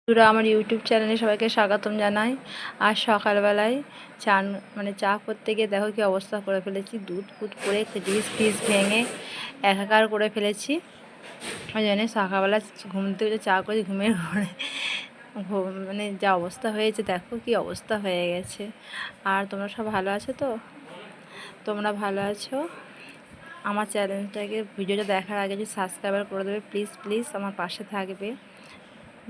পুরো আমার ইউটিউব চ্যানেলে সবাইকে স্বাগতম জানাই। আর সকালবেলায় চা করতে গিয়ে দেখো কি অবস্থা করে ফেলেছি। দুধ করে ডিশ ফিস ভেঙে একাকার করে ফেলেছি। ওই জন্য সকালবেলা ঘুম থেকে চা করে ঘুমের ঘরে যা অবস্থা হয়েছে, দেখো কি অবস্থা হয়ে গেছে। আর তোমরা সব ভালো আছো তো? তোমরা ভালো আছো? আমার চ্যানেলটাকে ভিডিওটা দেখার আগে যদি সাবস্ক্রাইব করে দেবে, প্লিজ আমার পাশে থাকবে।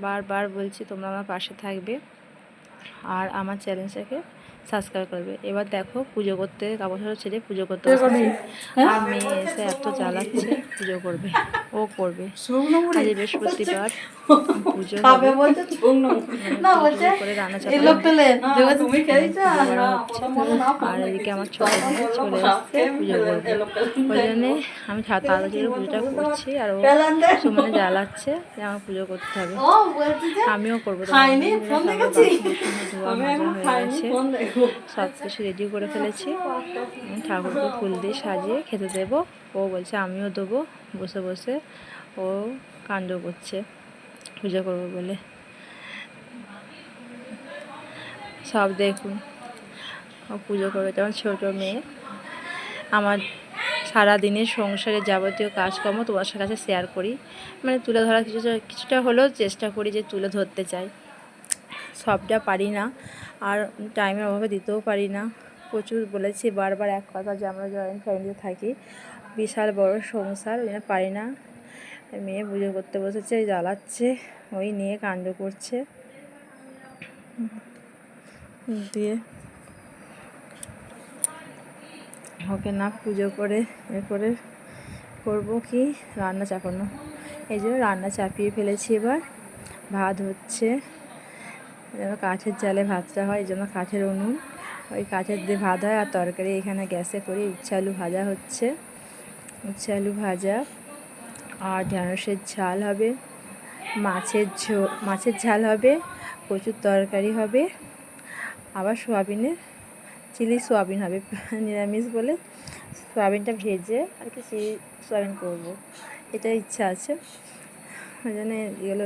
বারবার বলছি তোমরা আমার পাশে থাকবে আর আমার চ্যানেলটাকে সাবস্ক্রাইব করবে। এবার দেখো পুজো করতে, কাপড় ছেড়ে পুজো করতে বসেছি। আর মেয়ে এসে এত জ্বালাচ্ছে, পুজো করবে, ও করবে। আজ বৃহস্পতিবার, পুজো হবে, পুজো করে রান্না চাপানো আর এদিকে আমার ছোট মেয়ে চলে এসছে পুজো করবে। ওই জন্যে আমি তাড়াতাড়ি পুজোটা করছি আর ও সুমনে জ্বালাচ্ছে যে আমার পুজো করতে হবে। আমিও করবো। ধোয়া মাজা হয়ে গেছে, সব কিছু রেডি করে ফেলেছি। ঠাকুরকে ফুল দিয়ে সাজিয়ে খেতে দেবো। ও বলছে আমিও দেবো। বসে বসে ও কাণ্ড করছে পুজো করবো বলে। সব দেখুন, ও পুজো করবে। যেমন ছোটো মেয়ে। আমার সারাদিনের সংসারে যাবতীয় কাজকর্ম তোমার কাছে শেয়ার করি, তুলে ধরার কিছুটা হলেও চেষ্টা করি যে তুলে ধরতে চাই। সবটা পারি না, আর টাইমের অভাবে দিতেও পারি না। প্রচুর বলেছি বারবার এক কথা যে আমরা জয়েন্ট ফ্যামিলিতে থাকি, বিশাল বড় সংসার, ওই জন্য পারি না। মেয়ে পুজো করতে বসেছে, জ্বালাচ্ছে, ওই নিয়ে কাণ্ড করছে। দিয়ে ওকে না পুজো করে করে করবো কি রান্না চাপানো। এই জন্য রান্না চাপিয়ে ফেলেছি। এবার ভাত হচ্ছে, কাঠের জালে ভাতটা হয়, এই জন্য কাঠের উনুন, ওই কাঠের দিয়ে ভাত হয়। আর তরকারি এখানে গ্যাসে করে উচ্ছে আলু ভাজা হচ্ছে, উচ্ছে আলু ভাজা। আর ঢেঁড়সের ঝাল হবে, মাছের ঝাল হবে, প্রচুর তরকারি হবে। আবার চিলি সোয়াবিন হবে, নিরামিষ বলে সোয়াবিনটা ভেজে আর কি সোয়াবিন করবো, এটা ইচ্ছা আছে। ওই জন্য এগুলো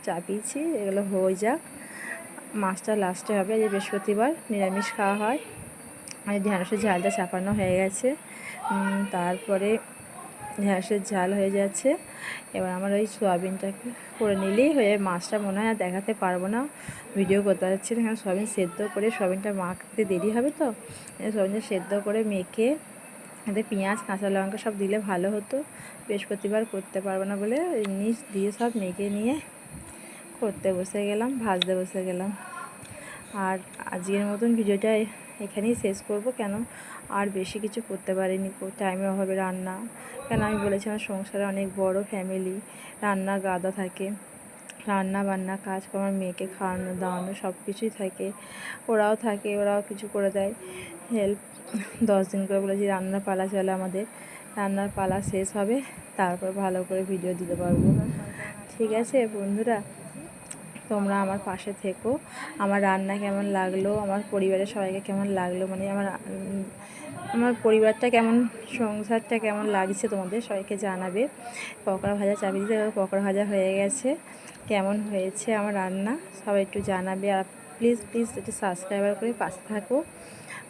চাপিয়েছি, এগুলো হয়ে যাক। মাছটা লাস্টে হবে, যে বৃহস্পতিবার নিরামিষ খাওয়া হয়। আর ঢেঁড়সের ঝালটা চাপানো হয়ে গেছে। তারপরে ঢেঁড়সের ঝাল হয়ে যাচ্ছে। এবার আমার ওই সোয়াবিনটাকে করে নিলেই হয়ে, মাছটা মনে হয় আর দেখাতে পারবো না, ভিডিও করতে পারছি না। কারণ সোয়াবিন সেদ্ধ করে সোয়াবিনটা মাখতে দেরি হবে, তো সোয়াবিনটা সেদ্ধ করে মেখে এতে পেঁয়াজ কাঁচা লঙ্কা সব দিলে ভালো হতো। বৃহস্পতিবার করতে পারবো না বলে এমনি দিয়ে সব মেখে নিয়ে করতে বসে গেলাম, ভাজতে বসে গেলাম। আর আজকের মতন ভিডিওটা এখানেই শেষ করব। কেন আর বেশি কিছু করতে পারিনি, টাইমের অভাবে। কেন আমি বলেছি আমার সংসারে অনেক বড় ফ্যামিলি, রান্না গাদা থাকে, রান্না বান্না কাজ, আমার মেয়েকে খাওয়ানো দাওয়ানো সব কিছুই থাকে। ওরাও কিছু করে দেয় হেল্প। 10 দিন করে বলেছি রান্নার পালা চলে আমাদের, রান্নার পালা শেষ হবে তারপর ভালো করে ভিডিও দিতে পারবো। ঠিক আছে বন্ধুরা, তোমরা আমার পাশে থেকো। আমার রান্না কেমন লাগলো, আমার পরিবারের সবাইকে কেমন লাগলো, আমার পরিবারটা কেমন, সংসারটা কেমন লাগছে তোমাদের সবাইকে জানাবে। পকোড়া ভাজা চাপিয়ে দিতে, পকোড়া ভাজা হয়ে গেছে। কেমন হয়েছে আমার রান্না সবাই একটু জানাবে। আর প্লিজ একটু সাবস্ক্রাইবার করে পাশে থাকো।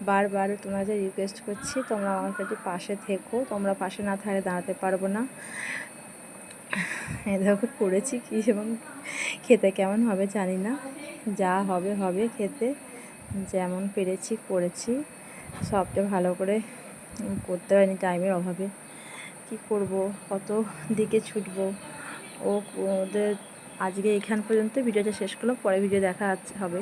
বারবার তোমাদের রিকোয়েস্ট করছি, তোমরা আমার একটু পাশে থেকো। তোমরা পাশে না থাকলে দাঁড়াতে পারবো না। দেখো করেছি কি এবং খেতে কেমন হবে জানি না, যা হবে খেতে। যেমন পেরেছি করেছি, সবটা ভালো করে করতে পারিনি টাইমের অভাবে। কি করব, কত দিকে ছুটবো। ওদের আজকে এখান পর্যন্ত ভিডিওটা শেষ করলাম, পরে ভিডিও দেখা হবে।